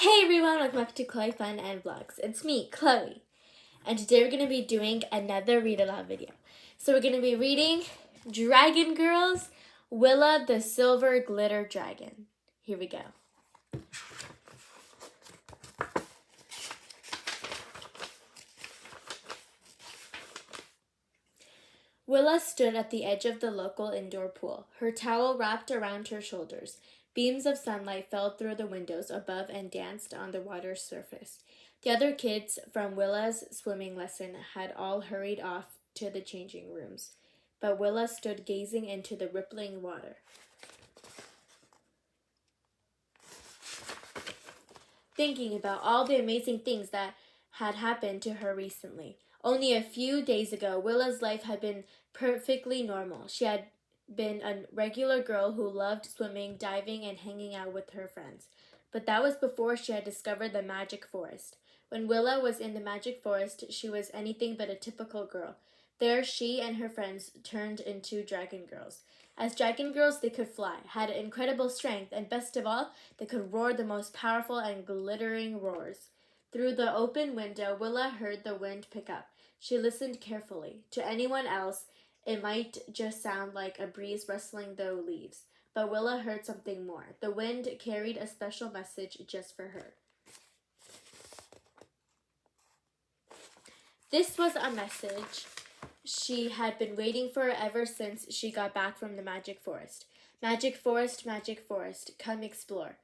Hey everyone, welcome back to Chloe Fun and Vlogs. It's me, Chloe, and today we're going to be doing another read aloud video. So we're going to be reading Dragon Girls, Willa the Silver Glitter Dragon. Here we go. Willa stood at the edge of the local indoor pool, her towel wrapped around her shoulders. Beams of sunlight fell through the windows above and danced on the water's surface. The other kids from Willa's swimming lesson had all hurried off to the changing rooms, but Willa stood gazing into the rippling water. Thinking about all the amazing things that had happened to her recently. Only a few days ago, Willa's life had been perfectly normal. She had been a regular girl who loved swimming, diving, and hanging out with her friends. But that was before she had discovered the magic forest. When Willa was in the magic forest, she was anything but a typical girl. There, she and her friends turned into dragon girls. As dragon girls, they could fly, had incredible strength, and best of all, they could roar the most powerful and glittering roars. Through the open window, Willa heard the wind pick up. She listened carefully. To anyone else, it might just sound like a breeze rustling the leaves, but Willa heard something more. The wind carried a special message just for her. This was a message she had been waiting for ever since she got back from the magic forest. Magic forest, come explore.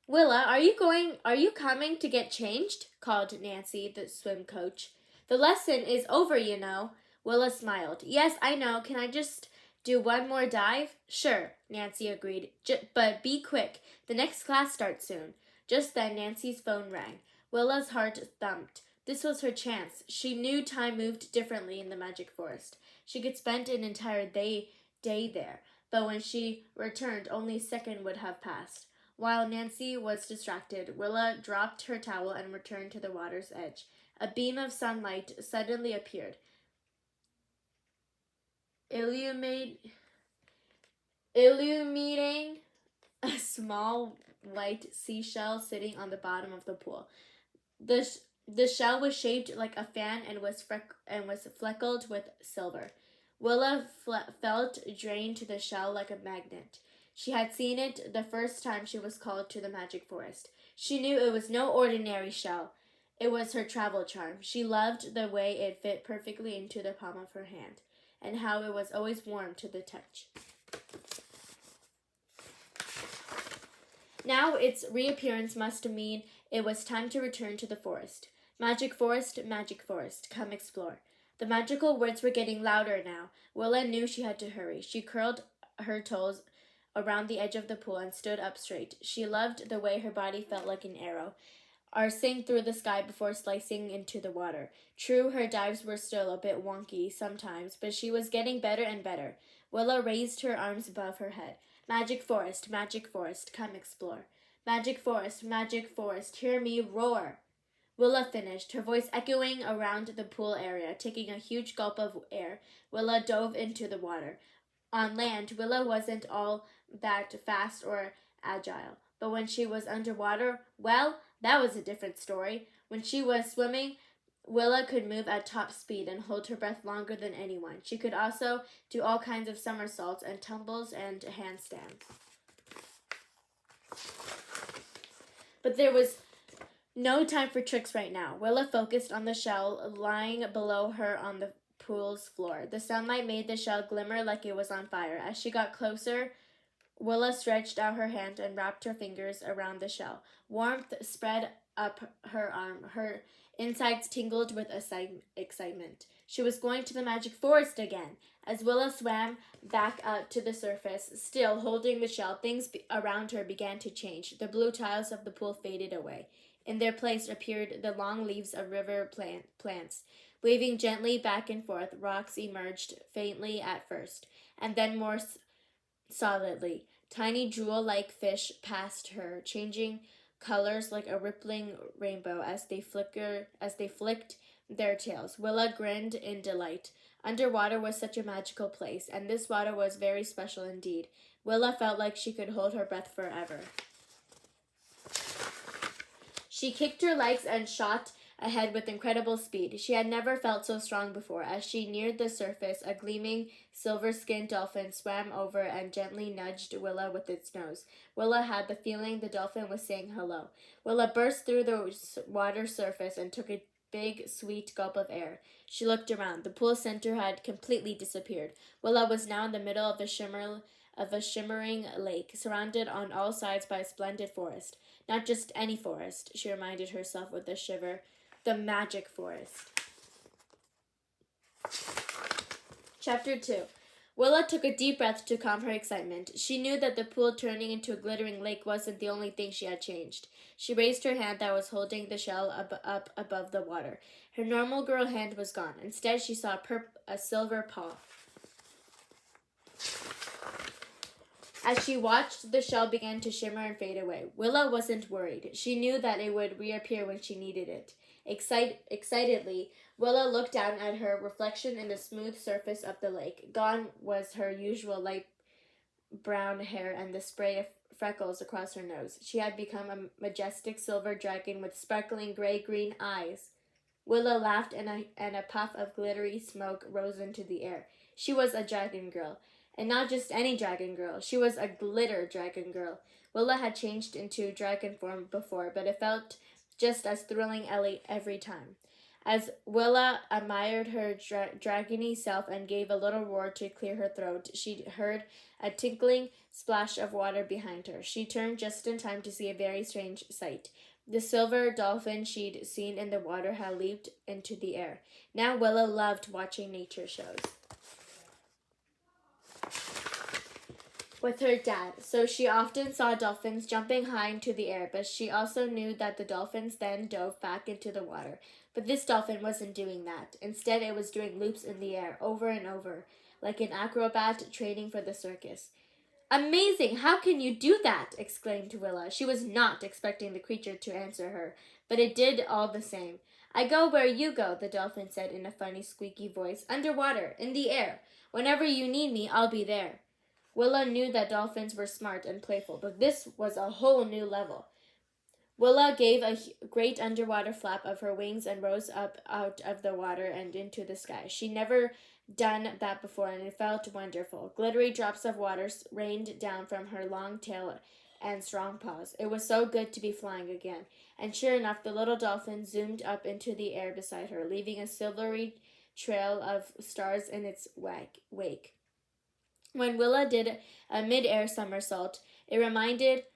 Willa, are you coming to get changed? Called Nancy, the swim coach. The lesson is over, you know. Willa smiled. Yes, I know. Can I just do one more dive? Sure, Nancy agreed. But be quick. The next class starts soon. Just then, Nancy's phone rang. Willa's heart thumped. This was her chance. She knew time moved differently in the magic forest. She could spend an entire day there, but when she returned, only a second would have passed. While Nancy was distracted, Willa dropped her towel and returned to the water's edge. A beam of sunlight suddenly appeared, illuminating a small white seashell sitting on the bottom of the pool. The shell was shaped like a fan and was fleckled with silver. Willa felt drained to the shell like a magnet. She had seen it the first time she was called to the magic forest. She knew it was no ordinary shell. It was her travel charm. She loved the way it fit perfectly into the palm of her hand, and how it was always warm to the touch. Now its reappearance must mean it was time to return to the forest. Magic forest, come explore. The magical words were getting louder now. Willa knew she had to hurry. She curled her toes around the edge of the pool and stood up straight. She loved the way her body felt like an arrow, arcing through the sky before slicing into the water. True, her dives were still a bit wonky sometimes, but she was getting better and better. Willa raised her arms above her head. Magic forest, come explore. Magic forest, hear me roar. Willa finished, her voice echoing around the pool area. Taking a huge gulp of air, Willa dove into the water. On land, Willa wasn't all that fast or agile, but when she was underwater, well, that was a different story. When she was swimming, Willa could move at top speed and hold her breath longer than anyone. She could also do all kinds of somersaults and tumbles and handstands. But there was no time for tricks right now. Willa focused on the shell lying below her on the pool's floor. The sunlight made the shell glimmer like it was on fire. As she got closer, Willa stretched out her hand and wrapped her fingers around the shell. Warmth spread up her arm. Her insides tingled with excitement. She was going to the magic forest again. As Willa swam back up to the surface, still holding the shell, things around her began to change. The blue tiles of the pool faded away. In their place appeared the long leaves of river plants. Waving gently back and forth, rocks emerged faintly at first, and then more solidly. Tiny jewel-like fish passed her, changing colors like a rippling rainbow as they flicked their tails. Willa grinned in delight. Underwater was such a magical place, and this water was very special indeed. Willa felt like she could hold her breath forever. She kicked her legs and shot ahead with incredible speed. She had never felt so strong before. As she neared the surface, a gleaming, silver-skinned dolphin swam over and gently nudged Willa with its nose. Willa had the feeling the dolphin was saying hello. Willa burst through the water surface and took a big, sweet gulp of air. She looked around. The pool's center had completely disappeared. Willa was now in the middle of a shimmering lake, surrounded on all sides by a splendid forest. Not just any forest, she reminded herself with a shiver. The magic forest. Chapter 2. Willa took a deep breath to calm her excitement. She knew that the pool turning into a glittering lake wasn't the only thing she had changed. She raised her hand that was holding the shell up above the water. Her normal girl hand was gone. Instead, she saw a silver paw. As she watched, the shell began to shimmer and fade away. Willa wasn't worried. She knew that it would reappear when she needed it. Excitedly, Willa looked down at her reflection in the smooth surface of the lake. Gone was her usual light brown hair and the spray of freckles across her nose. She had become a majestic silver dragon with sparkling gray-green eyes. Willa laughed, and a puff of glittery smoke rose into the air. She was a dragon girl. And not just any dragon girl. She was a glitter dragon girl. Willa had changed into dragon form before, but it felt just as thrilling every time. As Willa admired her dragony self and gave a little roar to clear her throat, she heard a tinkling splash of water behind her. She turned just in time to see a very strange sight. The silver dolphin she'd seen in the water had leaped into the air. Now Willa loved watching nature shows with her dad, so she often saw dolphins jumping high into the air, but she also knew that the dolphins then dove back into the water. But this dolphin wasn't doing that. Instead, it was doing loops in the air, over and over, like an acrobat training for the circus. "Amazing! How can you do that?" exclaimed Willa. She was not expecting the creature to answer her, but it did all the same. "I go where you go," the dolphin said in a funny, squeaky voice. "Underwater, in the air. Whenever you need me, I'll be there." Willa knew that dolphins were smart and playful, but this was a whole new level. Willa gave a great underwater flap of her wings and rose up out of the water and into the sky. She'd never done that before, and it felt wonderful. Glittery drops of water rained down from her long tail and strong paws. It was so good to be flying again. And sure enough, the little dolphin zoomed up into the air beside her, leaving a silvery trail of stars in its wake. When Willa did a mid-air somersault, it reminded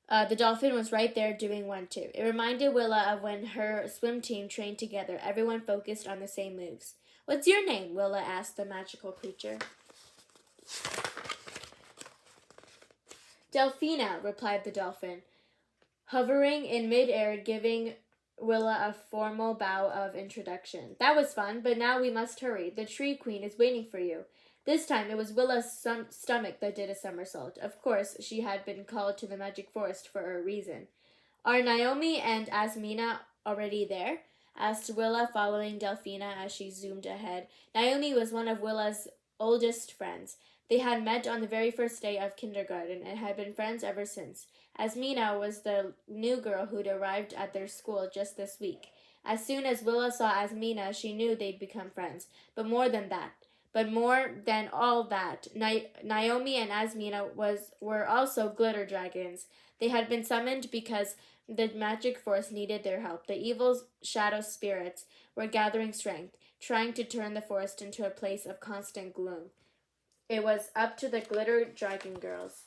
the dolphin was right there doing one too. It reminded Willa of when her swim team trained together. Everyone focused on the same moves. "What's your name?" Willa asked the magical creature. "Delphina," replied the dolphin, hovering in mid-air, giving Willa a formal bow of introduction. "That was fun, but now we must hurry. The tree queen is waiting for you." This time it was Willa's stomach that did a somersault. Of course, she had been called to the magic forest for a reason. "Are Naomi and Asmina already there?" asked Willa, following Delphina as she zoomed ahead. Naomi was one of Willa's oldest friends. They had met on the very first day of kindergarten and had been friends ever since. Asmina was the new girl who'd arrived at their school just this week. As soon as Willa saw Asmina, she knew they'd become friends. But more than all that, Naomi and Asmina were also glitter dragons. They had been summoned because the magic force needed their help. The evil shadow spirits were gathering strength, trying to turn the forest into a place of constant gloom. It was up to the glitter dragon girls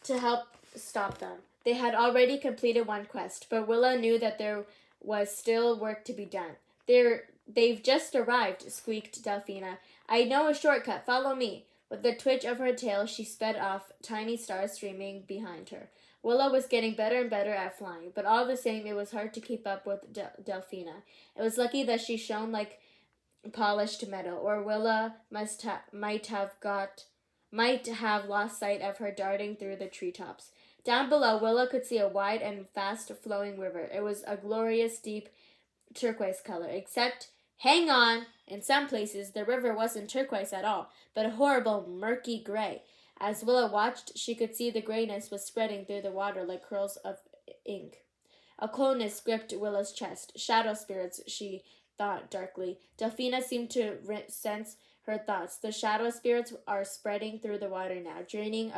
to help stop them. They had already completed one quest, but Willa knew that there was still work to be done. "They've just arrived," squeaked Delphina. "I know a shortcut. Follow me." With a twitch of her tail, she sped off, tiny stars streaming behind her. Willa was getting better and better at flying, but all the same, it was hard to keep up with Delphina. It was lucky that she shone like polished metal, or Willa might have lost sight of her darting through the treetops. Down below, Willa could see a wide and fast-flowing river. It was a glorious, deep turquoise color, except, hang on, in some places the river wasn't turquoise at all, but a horrible murky gray. As Willa watched, she could see the grayness was spreading through the water like curls of ink. A coldness gripped Willa's chest. Shadow spirits, she thought darkly. Delphina seemed to sense her thoughts. The shadow spirits are spreading through the water now, draining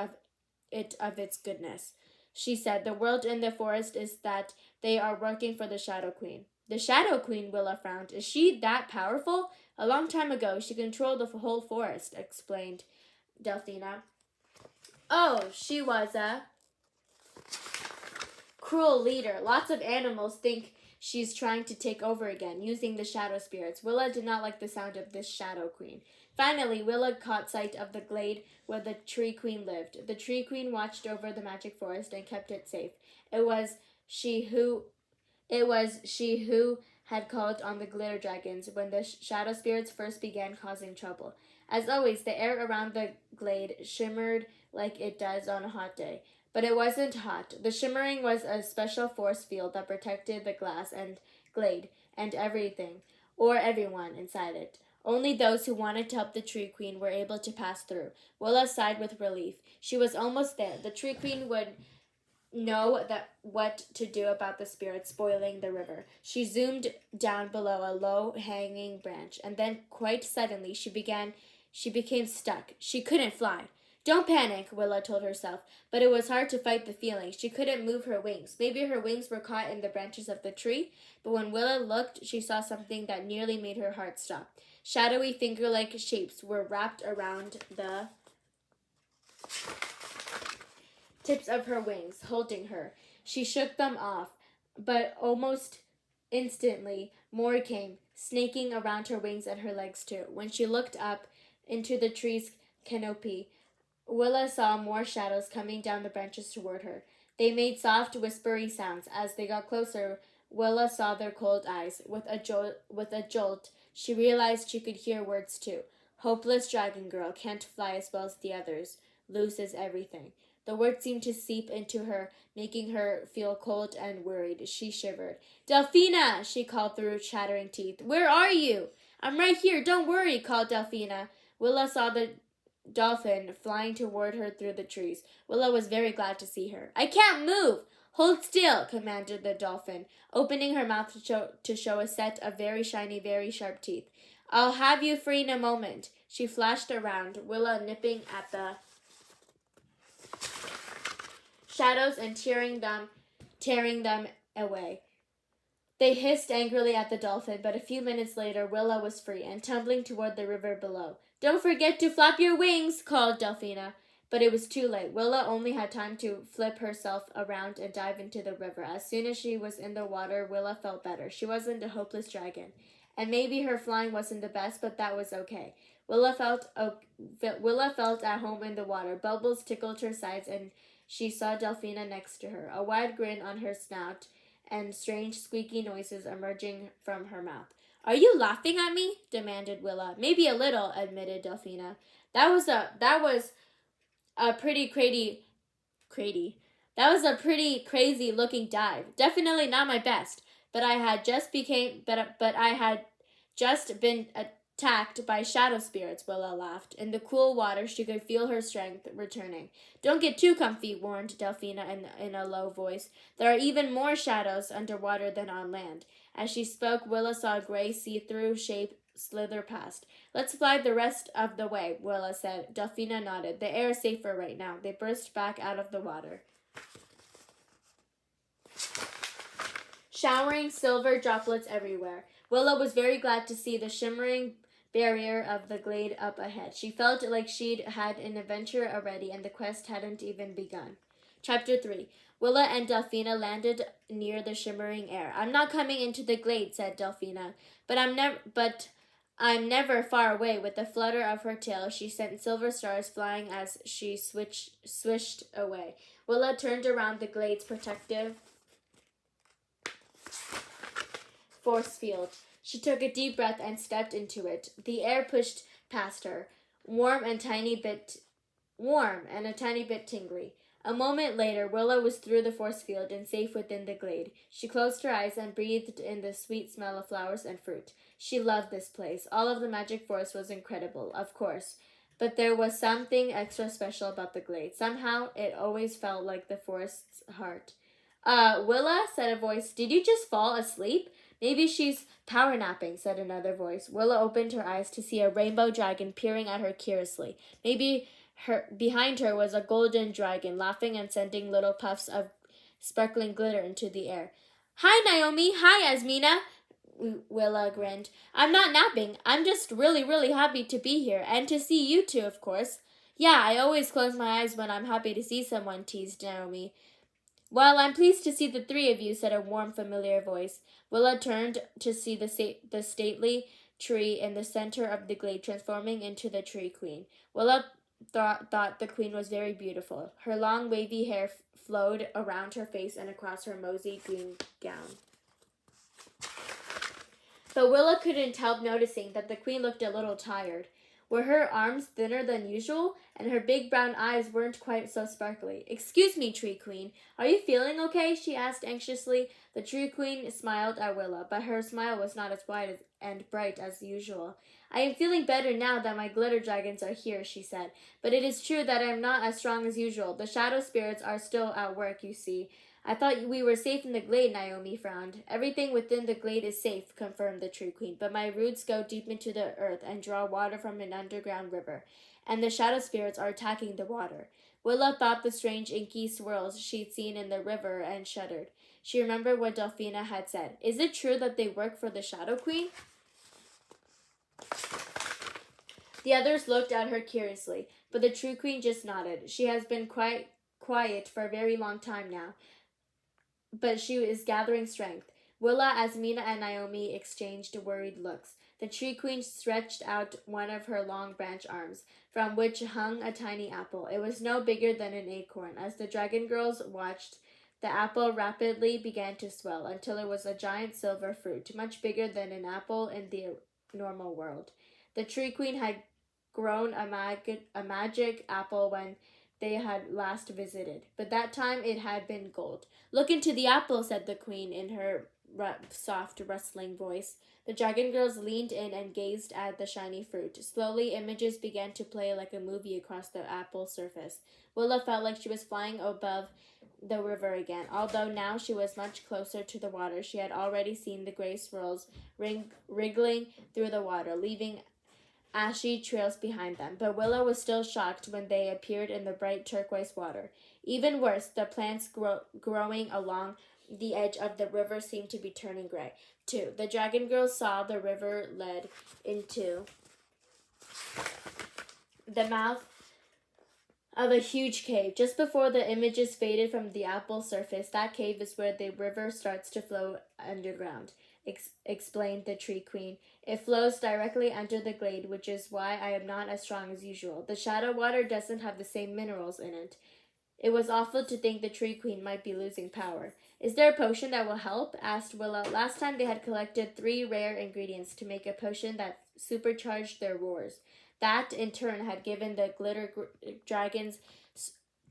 it of its goodness. She said, the world in the forest is that they are working for the Shadow Queen. The Shadow Queen, Willa frowned. Is she that powerful? A long time ago, she controlled the whole forest, explained Delphina. Oh, she was a cruel leader. Lots of animals think she's trying to take over again, using the shadow spirits. Willa did not like the sound of this Shadow Queen. Finally, Willa caught sight of the glade where the Tree Queen lived. The Tree Queen watched over the magic forest and kept it safe. It was she who had called on the glitter dragons when the shadow spirits first began causing trouble. As always, the air around the glade shimmered like it does on a hot day. But it wasn't hot. The shimmering was a special force field that protected the glass and glade and everything, or everyone, inside it. Only those who wanted to help the Tree Queen were able to pass through. Willa sighed with relief. She was almost there. The Tree Queen would know what to do about the spirits spoiling the river. She zoomed down below a low-hanging branch, and then quite suddenly she became stuck. She couldn't fly. Don't panic, Willa told herself, but it was hard to fight the feeling. She couldn't move her wings. Maybe her wings were caught in the branches of the tree, but when Willa looked, she saw something that nearly made her heart stop. Shadowy finger-like shapes were wrapped around the tips of her wings, holding her. She shook them off, but almost instantly more came, snaking around her wings and her legs too. When she looked up into the tree's canopy, Willa saw more shadows coming down the branches toward her. They made soft, whispery sounds. As they got closer, Willa saw their cold eyes. With a jolt, she realized she could hear words too. Hopeless dragon girl, can't fly as well as the others. Loses everything. The words seemed to seep into her, making her feel cold and worried. She shivered. Delphina, she called through chattering teeth. Where are you? I'm right here. Don't worry, called Delphina. Willa saw the dolphin flying toward her through the trees. Willa was very glad to see her. I can't move! Hold still, commanded the dolphin, opening her mouth to show a set of very shiny, very sharp teeth. I'll have you free in a moment. She flashed around, Willa nipping at the shadows and tearing them away. They hissed angrily at the dolphin, but a few minutes later Willa was free and tumbling toward the river below. Don't forget to flap your wings, called Delphina. But it was too late. Willa only had time to flip herself around and dive into the river. As soon as she was in the water, Willa felt better. She wasn't a hopeless dragon. And maybe her flying wasn't the best, but that was okay. Willa felt at home in the water. Bubbles tickled her sides, and she saw Delphina next to her, a wide grin on her snout and strange squeaky noises emerging from her mouth. Are you laughing at me? Demanded Willa. Maybe a little, admitted Delphina. That was a pretty crazy looking dive. Definitely not my best. But I had just been attacked by shadow spirits, Willa laughed. In the cool water, she could feel her strength returning. Don't get too comfy, warned Delphina in a low voice. There are even more shadows underwater than on land. As she spoke, Willa saw a gray see-through shape slither past. Let's fly the rest of the way, Willa said. Delphina nodded. The air is safer right now. They burst back out of the water, showering silver droplets everywhere. Willa was very glad to see the shimmering barrier of the glade up ahead. She felt like she'd had an adventure already, and the quest hadn't even begun. Chapter 3. Willa and Delphina landed near the shimmering air. I'm not coming into the glade, said Delphina, but I'm never far away. With a flutter of her tail, she sent silver stars flying as she swished away. Willa turned around the glade's protective force field. She took a deep breath and stepped into it. The air pushed past her, warm and a tiny bit tingly. A moment later, Willa was through the force field and safe within the glade. She closed her eyes and breathed in the sweet smell of flowers and fruit. She loved this place. All of the magic forest was incredible, of course, But there was something extra special about the glade. Somehow, it always felt like the forest's heart. Willa, said a voice. Did you just fall asleep? Maybe she's power napping, said another voice. Willa opened her eyes to see a rainbow dragon peering at her curiously. Maybe behind her was a golden dragon, laughing and sending little puffs of sparkling glitter into the air. Hi, Naomi. Hi, Asmina. Willa grinned. I'm not napping. I'm just really, really happy to be here, and to see you two, of course. Yeah, I always close my eyes when I'm happy to see someone, teased Naomi. Well, I'm pleased to see the three of you, said a warm, familiar voice. Willa turned to see the stately tree in the center of the glade transforming into the Tree Queen. Willa thought the queen was very beautiful. Her long, wavy hair flowed around her face and across her mosey green gown. But Willa couldn't help noticing that the queen looked a little tired. Were her arms thinner than usual, and her big brown eyes weren't quite so sparkly. Excuse me, Tree Queen. Are you feeling okay? She asked anxiously. The Tree Queen smiled at Willa, but her smile was not as wide and bright as usual. I am feeling better now that my glitter dragons are here, she said. But it is true that I am not as strong as usual. The shadow spirits are still at work, you see. I thought we were safe in the glade, Naomi frowned. Everything within the glade is safe, confirmed the Tree Queen, but my roots go deep into the earth and draw water from an underground river, and the shadow spirits are attacking the water. Willa thought the strange inky swirls she'd seen in the river and shuddered. She remembered what Delphina had said. Is it true that they work for the Shadow Queen? The others looked at her curiously, but the Tree Queen just nodded. She has been quite quiet for a very long time now, but she is gathering strength. Willa, Asmina, and Naomi exchanged worried looks. The Tree Queen stretched out one of her long branch arms, from which hung a tiny apple. It was no bigger than an acorn. As the dragon girls watched, the apple rapidly began to swell until it was a giant silver fruit, much bigger than an apple in the normal world. The Tree Queen had grown a magic apple when they had last visited, but that time it had been gold. Look into the apple, said the queen in her soft, rustling voice. The dragon girls leaned in and gazed at the shiny fruit. Slowly, images began to play like a movie across the apple surface. Willa felt like she was flying above the river again. Although now she was much closer to the water, she had already seen the gray swirls wriggling through the water, leaving ashy trails behind them, but Willa was still shocked when they appeared in the bright turquoise water. Even worse, the plants growing along the edge of the river seemed to be turning gray, too. The dragon girls saw the river led into the mouth of a huge cave. Just before the images faded from the apple surface, that cave is where the river starts to flow underground, explained the Tree Queen. It flows directly under the glade, which is why I am not as strong as usual. The shadow water doesn't have the same minerals in it. It was awful to think the Tree Queen might be losing power. Is there a potion that will help? Asked Willa. Last time they had collected 3 rare ingredients to make a potion that supercharged their roars. That, in turn, had given the glitter dragons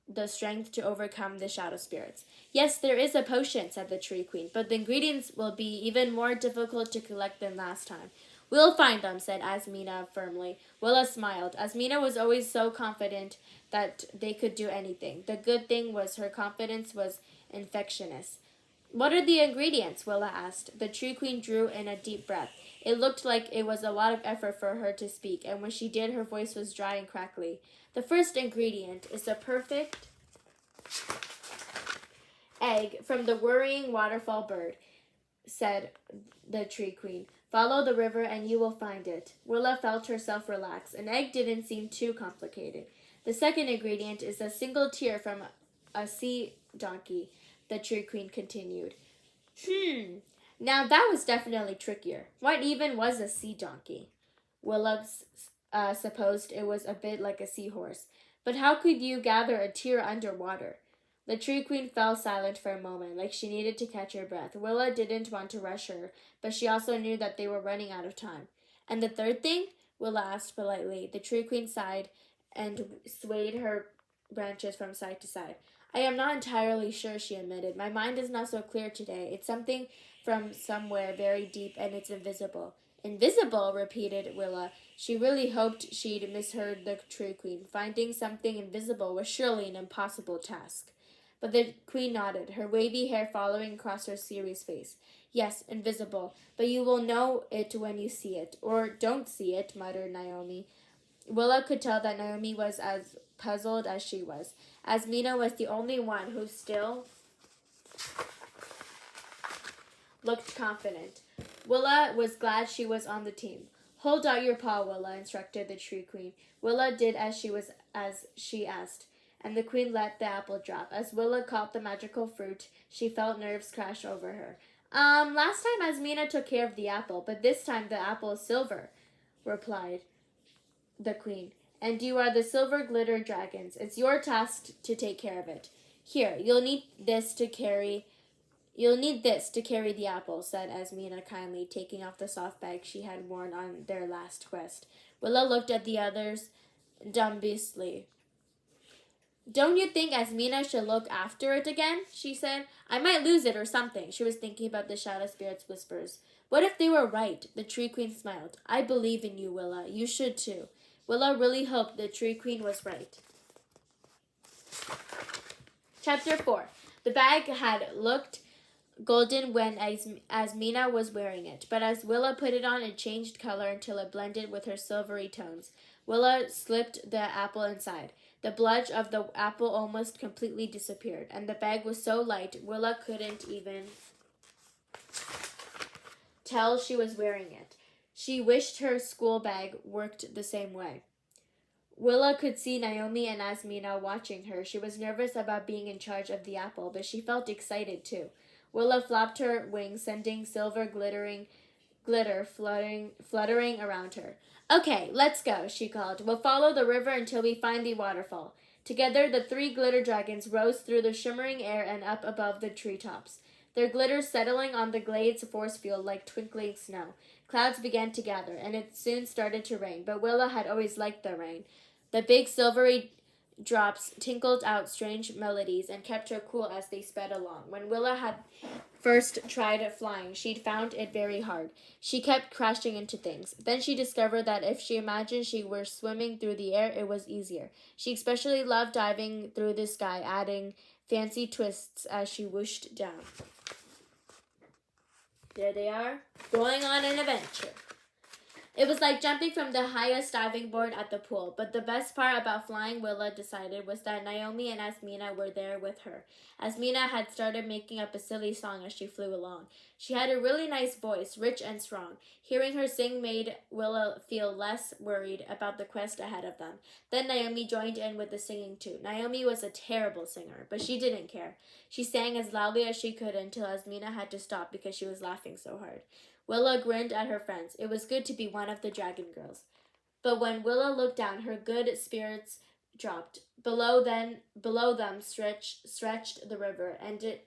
the strength to overcome the shadow spirits. Yes, there is a potion, said the Tree Queen, but the ingredients will be even more difficult to collect than last time. We'll find them, said Asmina firmly. Willa smiled. Asmina was always so confident that they could do anything. The good thing was her confidence was infectious. What are the ingredients? Willa asked. The Tree Queen drew in a deep breath. It looked like it was a lot of effort for her to speak, and when she did, her voice was dry and crackly. The first ingredient is a perfect egg from the worrying waterfall bird, said the Tree Queen. Follow the river and you will find it. Willa felt herself relax. An egg didn't seem too complicated. The second ingredient is a single tear from a sea donkey, the Tree Queen continued. Now that was definitely trickier. What even was a sea donkey? Willa supposed it was a bit like a seahorse. But how could you gather a tear underwater? The Tree Queen fell silent for a moment, like she needed to catch her breath. Willa didn't want to rush her, but she also knew that they were running out of time. And the third thing? Willa asked politely. The Tree Queen sighed and swayed her branches from side to side. I am not entirely sure, she admitted. My mind is not so clear today. It's something from somewhere very deep, and it's invisible. Invisible, repeated Willa. She really hoped she'd misheard the Tree Queen. Finding something invisible was surely an impossible task. But the Queen nodded, her wavy hair following across her serious face. Yes, invisible, but you will know it when you see it. Or don't see it, muttered Naomi. Willa could tell that Naomi was as puzzled as she was. Asmina was the only one who still looked confident. Willa was glad she was on the team. Hold out your paw, Willa, instructed the Tree Queen. Willa did as she asked, and the Queen let the apple drop. As Willa caught the magical fruit, she felt nerves crash over her. Last time Asmina took care of the apple, but this time the apple is silver, replied the Queen. And you are the silver glitter dragons. It's your task to take care of it. Here, you'll need this to carry the apple, said Asmina kindly, taking off the soft bag she had worn on their last quest. Willa looked at the others dubiously. Don't you think Asmina should look after it again? She said. I might lose it or something. She was thinking about the shadow spirit's whispers. What if they were right? The Tree Queen smiled. I believe in you, Willa. You should too. Willa really hoped the Tree Queen was right. Chapter 4. The bag had looked golden when Asmina was wearing it, but as Willa put it on, it changed color until it blended with her silvery tones. Willa slipped the apple inside. The bludge of the apple almost completely disappeared, and the bag was so light Willa couldn't even tell she was wearing it. She wished her school bag worked the same way. Willa could see Naomi and Asmina watching her. She was nervous about being in charge of the apple, but she felt excited too. Willa flapped her wings, sending silver glitter fluttering around her. Okay, let's go, she called. We'll follow the river until we find the waterfall. Together, the 3 glitter dragons rose through the shimmering air and up above the treetops, their glitter settling on the glade's force field like twinkling snow. Clouds began to gather, and it soon started to rain, but Willa had always liked the rain. The big silvery drops tinkled out strange melodies and kept her cool as they sped along. When Willa had first tried flying, she'd found it very hard. She kept crashing into things. Then she discovered that if she imagined she were swimming through the air, it was easier. She especially loved diving through the sky, adding fancy twists as she whooshed down. There they are, going on an adventure. It was like jumping from the highest diving board at the pool, but the best part about flying, Willa decided, was that Naomi and Asmina were there with her. Asmina had started making up a silly song as she flew along. She had a really nice voice, rich and strong. Hearing her sing made Willa feel less worried about the quest ahead of them. Then Naomi joined in with the singing too. Naomi was a terrible singer, but she didn't care. She sang as loudly as she could until Asmina had to stop because she was laughing so hard. Willa grinned at her friends. It was good to be one of the dragon girls. But when Willa looked down, her good spirits dropped. Below them stretched the river, and it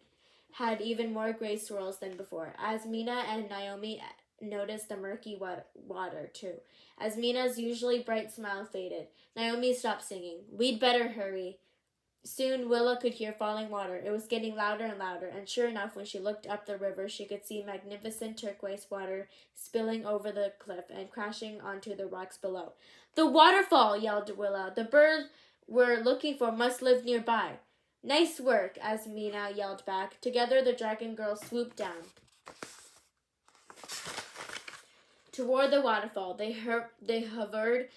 had even more gray swirls than before. Asmina and Naomi noticed the murky water, too. Asmina's usually bright smile faded. Naomi stopped singing. We'd better hurry. Soon Willa could hear falling water. It was getting louder and louder, and sure enough, when she looked up the river, she could see magnificent turquoise water spilling over the cliff and crashing onto the rocks below. The waterfall! Yelled Willa. The bird we're looking for must live nearby. Nice work, Asmina yelled back. Together, the dragon girls swooped down toward the waterfall. They hovered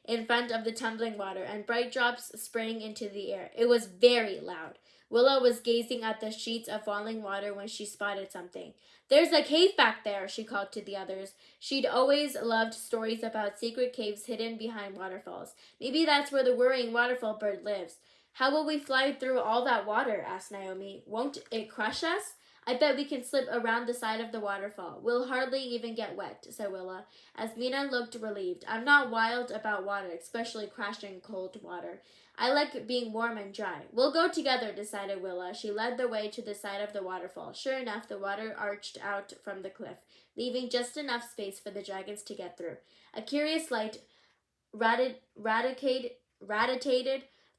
in front of the tumbling water, and bright drops sprang into the air. It was very loud. Willa was gazing at the sheets of falling water when she spotted something. There's a cave back there, she called to the others. She'd always loved stories about secret caves hidden behind waterfalls. Maybe that's where the worrying waterfall bird lives. How will we fly through all that water? Asked Naomi. Won't it crush us? I bet we can slip around the side of the waterfall. We'll hardly even get wet, said Willa. Asmina looked relieved. I'm not wild about water, especially crashing cold water. I like being warm and dry. We'll go together, decided Willa. She led the way to the side of the waterfall. Sure enough, the water arched out from the cliff, leaving just enough space for the dragons to get through. A curious light radiated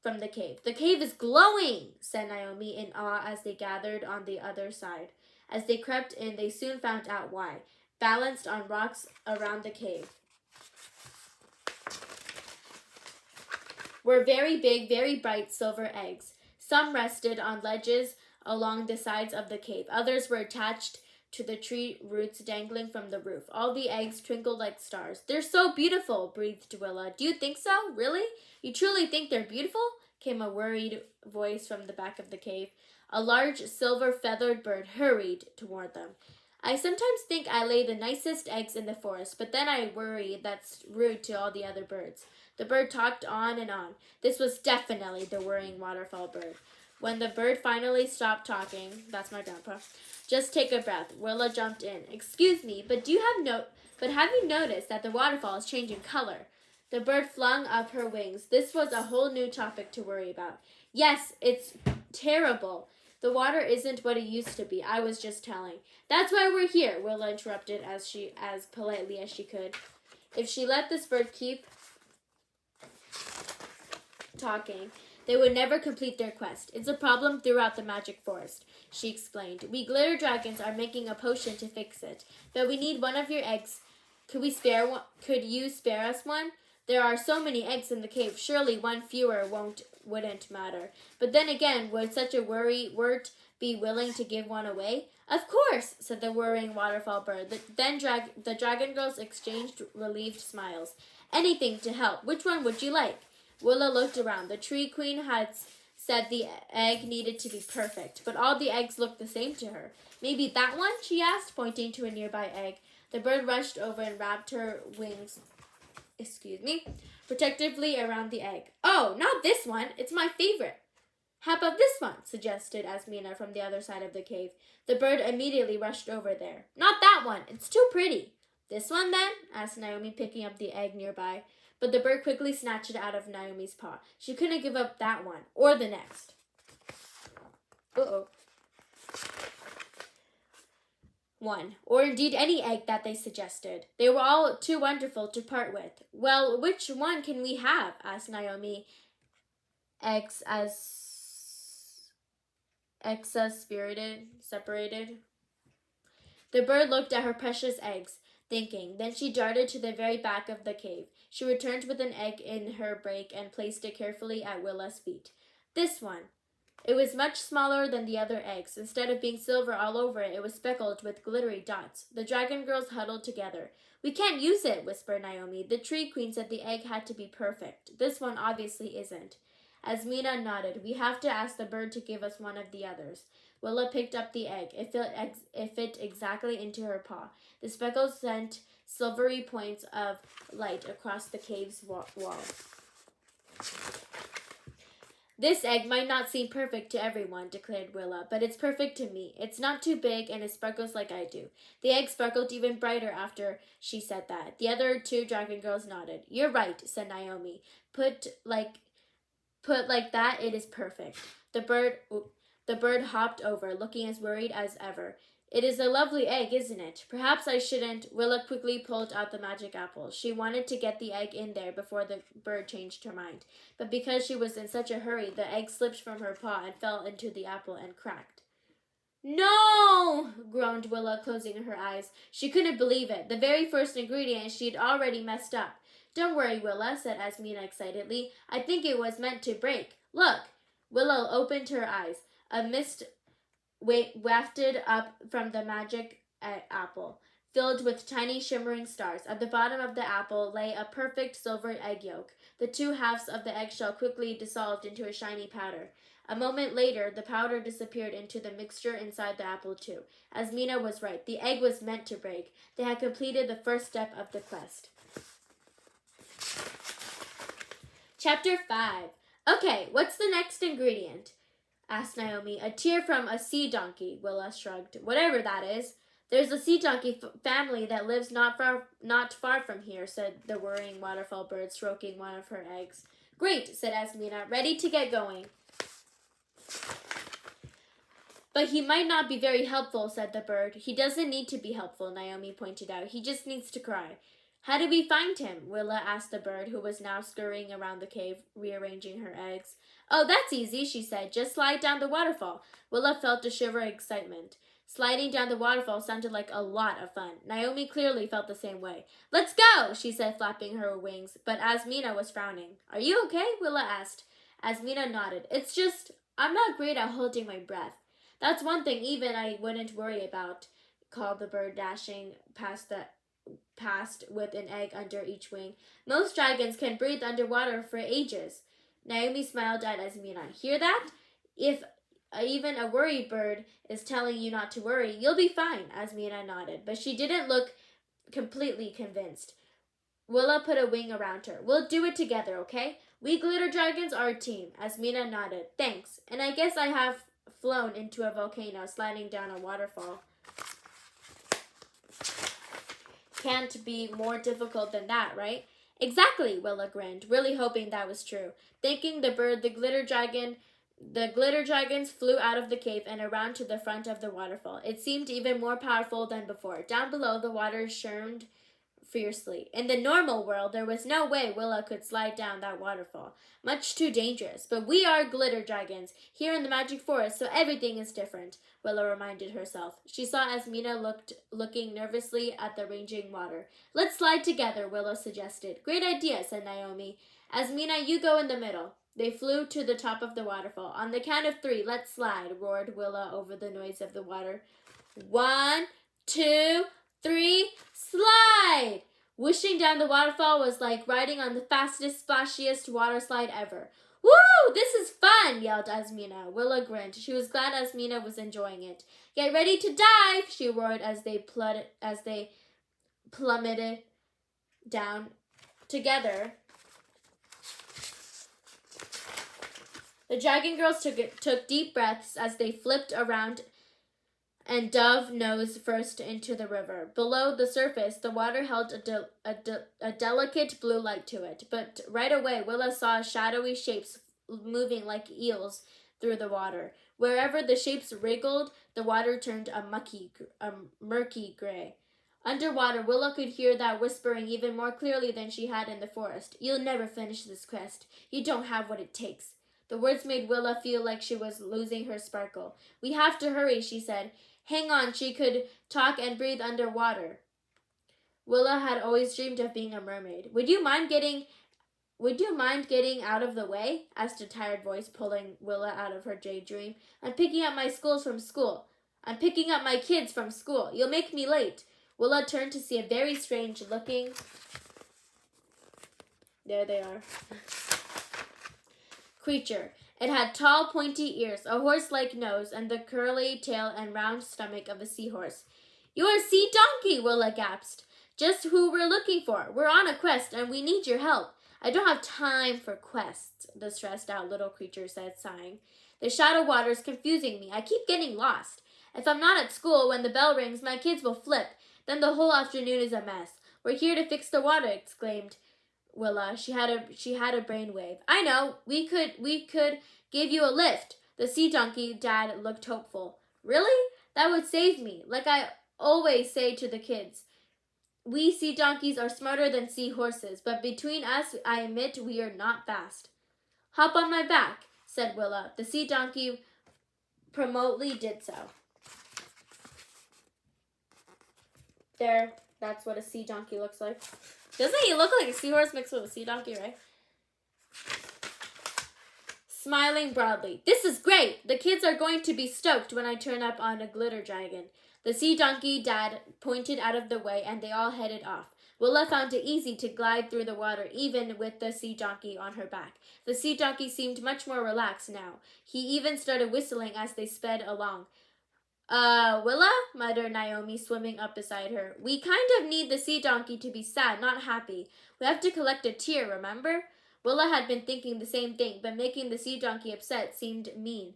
from the cave. The cave is glowing, said Naomi in awe as they gathered on the other side. As they crept in, they soon found out why. Balanced on rocks around the cave were very big, very bright silver eggs. Some rested on ledges along the sides of the cave. Others were attached to the tree roots dangling from the roof. All the eggs twinkled like stars. "They're so beautiful," breathed Willa. "Do you think so? Really? You truly think they're beautiful?" came a worried voice from the back of the cave. A large silver-feathered bird hurried toward them. "I sometimes think I lay the nicest eggs in the forest, but then I worry that's rude to all the other birds." The bird talked on and on. This was definitely the worrying waterfall bird. When the bird finally stopped talking, that's my grandpa, "Just take a breath." Willa jumped in. "Excuse me, but have you noticed that the waterfall is changing color?" The bird flung up her wings. This was a whole new topic to worry about. "Yes, it's terrible. The water isn't what it used to be. I was just telling." "That's why we're here," Willa interrupted as politely as she could. If she let this bird keep talking, they would never complete their quest. "It's a problem throughout the magic forest," she explained. "We glitter dragons are making a potion to fix it, but we need one of your eggs. Could you spare us one? There are so many eggs in the cave. Surely one fewer wouldn't matter. But then again, would such a wirt be willing to give one away?" "Of course," said the worrying waterfall bird. Then the dragon girls exchanged relieved smiles. "Anything to help. Which one would you like?" Willa looked around. The tree queen had said the egg needed to be perfect, but all the eggs looked the same to her. "Maybe that one?" she asked, pointing to a nearby egg. The bird rushed over and wrapped her wings, protectively around the egg. "Oh, not this one. It's my favorite." "How about this one?" suggested Asmina from the other side of the cave. The bird immediately rushed over there. "Not that one. It's too pretty." "This one, then?" asked Naomi, picking up the egg nearby. But the bird quickly snatched it out of Naomi's paw. She couldn't give up that one, or the next. One, or indeed any egg that they suggested. They were all too wonderful to part with. "Well, which one can we have?" asked Naomi, separated. The bird looked at her precious eggs, thinking. Then she darted to the very back of the cave. She returned with an egg in her beak and placed it carefully at Willa's feet. "This one." It was much smaller than the other eggs. Instead of being silver all over it, it was speckled with glittery dots. The dragon girls huddled together. "We can't use it," whispered Naomi. "The tree queen said the egg had to be perfect. This one obviously isn't." Asmina nodded. "We have to ask the bird to give us one of the others." Willa picked up the egg. It fit exactly into her paw. The speckles sent silvery points of light across the cave's wall. "This egg might not seem perfect to everyone," declared Willa, "but it's perfect to me. It's not too big, and it sparkles like I do." The egg sparkled even brighter after she said that. The other two dragon girls nodded. "You're right," said Naomi. Put like that, it is perfect." The bird hopped over, looking as worried as ever. "It is a lovely egg, isn't it? Perhaps I shouldn't." Willa quickly pulled out the magic apple. She wanted to get the egg in there before the bird changed her mind. But because she was in such a hurry, the egg slipped from her paw and fell into the apple and cracked. "No!" groaned Willa, closing her eyes. She couldn't believe it. The very first ingredient she'd already messed up. "Don't worry, Willa," said Asmina excitedly. "I think it was meant to break. Look!" Willa opened her eyes. A mist wafted up from the magic apple, filled with tiny shimmering stars. At the bottom of the apple lay a perfect silver egg yolk. The two halves of the eggshell quickly dissolved into a shiny powder. A moment later, the powder disappeared into the mixture inside the apple too. Asmina was right. The egg was meant to break. They had completed the first step of the quest. Chapter 5. "Okay, what's the next ingredient?" asked Naomi. "A tear from a sea donkey," Willa shrugged. "Whatever that is." "There's a sea donkey family that lives not far from here," said the worrying waterfall bird, stroking one of her eggs. "Great," said Asmina. "Ready to get going." "But he might not be very helpful," said the bird. "He doesn't need to be helpful," Naomi pointed out. "He just needs to cry." "How do we find him?" Willa asked the bird, who was now scurrying around the cave, rearranging her eggs. "Oh, that's easy," she said. "Just slide down the waterfall." Willa felt a shiver of excitement. Sliding down the waterfall sounded like a lot of fun. Naomi clearly felt the same way. Let's go, she said, flapping her wings, but Asmina was frowning. Are you okay? Willa asked. Asmina nodded. It's just, I'm not great at holding my breath. That's one thing even I wouldn't worry about, called the bird, dashing past with an egg under each wing. Most dragons can breathe underwater for ages. Naomi smiled at Asmina. Hear that? If even a worried bird is telling you not to worry, you'll be fine, Asmina nodded, but she didn't look completely convinced. Willa put a wing around her. We'll do it together, okay? We glitter dragons are a team. Asmina nodded. Thanks. And I guess I have flown into a volcano, sliding down a waterfall. Can't be more difficult than that, right? Exactly, Willa grinned, really hoping that was true. Thanking the bird, the glitter dragons flew out of the cave and around to the front of the waterfall. It seemed even more powerful than before. Down below, the water churned fiercely. In the normal world, there was no way Willa could slide down that waterfall. Much too dangerous. But we are glitter dragons, here in the magic forest, so everything is different, Willa reminded herself. She saw Asmina looking nervously at the raging water. Let's slide together, Willa suggested. Great idea, said Naomi. Asmina, you go in the middle. They flew to the top of the waterfall. On the count of 3, let's slide, roared Willa over the noise of the water. 1, 2, 3, slide! Whooshing down the waterfall was like riding on the fastest, splashiest water slide ever. Woo! This is fun, yelled Asmina. Willa grinned. She was glad Asmina was enjoying it. Get ready to dive, she roared as they plummeted down together. The dragon girls took deep breaths as they flipped around and dove nose first into the river. Below the surface, the water held a delicate blue light to it, but right away Willa saw shadowy shapes moving like eels through the water. Wherever the shapes wriggled, the water turned a murky gray. Underwater, Willa could hear that whispering even more clearly than she had in the forest. You'll never finish this quest. You don't have what it takes. The words made Willa feel like she was losing her sparkle. We have to hurry, she said. Hang on, she could talk and breathe underwater. Willa had always dreamed of being a mermaid. Would you mind getting out of the way? Asked a tired voice, pulling Willa out of her daydream. I'm picking up my kids from school. You'll make me late. Willa turned to see a very strange looking... There they are. Creature. It had tall, pointy ears, a horse-like nose, and the curly tail and round stomach of a seahorse. You're a sea donkey, Willa gasped. Just who we're looking for. We're on a quest, and we need your help. I don't have time for quests, the stressed-out little creature said, sighing. The shadow water's confusing me. I keep getting lost. If I'm not at school when the bell rings, my kids will flip. Then the whole afternoon is a mess. We're here to fix the water, exclaimed Willa. She had a brainwave. I know. We could give you a lift. The sea donkey dad looked hopeful. Really? That would save me. Like I always say to the kids. We sea donkeys are smarter than sea horses, but between us, I admit we are not fast. Hop on my back, said Willa. The sea donkey promptly did so. There, that's what a sea donkey looks like. Doesn't he look like a seahorse mixed with a sea donkey, right? Smiling broadly. This is great! The kids are going to be stoked when I turn up on a glitter dragon. The sea donkey dad pointed out of the way and they all headed off. Willa found it easy to glide through the water even with the sea donkey on her back. The sea donkey seemed much more relaxed now. He even started whistling as they sped along. Willa? Muttered Naomi, swimming up beside her. We kind of need the sea donkey to be sad, not happy. We have to collect a tear, remember? Willa had been thinking the same thing, but making the sea donkey upset seemed mean,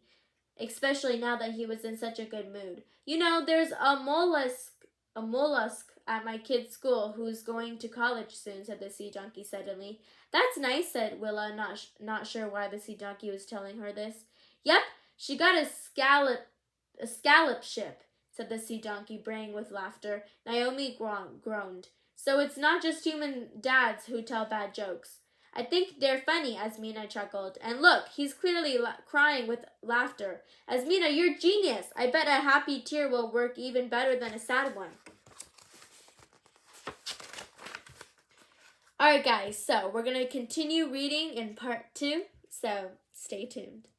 especially now that he was in such a good mood. You know, there's a mollusk at my kid's school who's going to college soon, said the sea donkey suddenly. That's nice, said Willa, not sure why the sea donkey was telling her this. Yep, she got a scallop ship, said the sea donkey, braying with laughter. Naomi groaned. So it's not just human dads who tell bad jokes. I think they're funny, Asmina chuckled. And look, he's clearly crying with laughter. Asmina, you're genius. I bet a happy tear will work even better than a sad one. Alright guys, so we're going to continue reading in part 2, so stay tuned.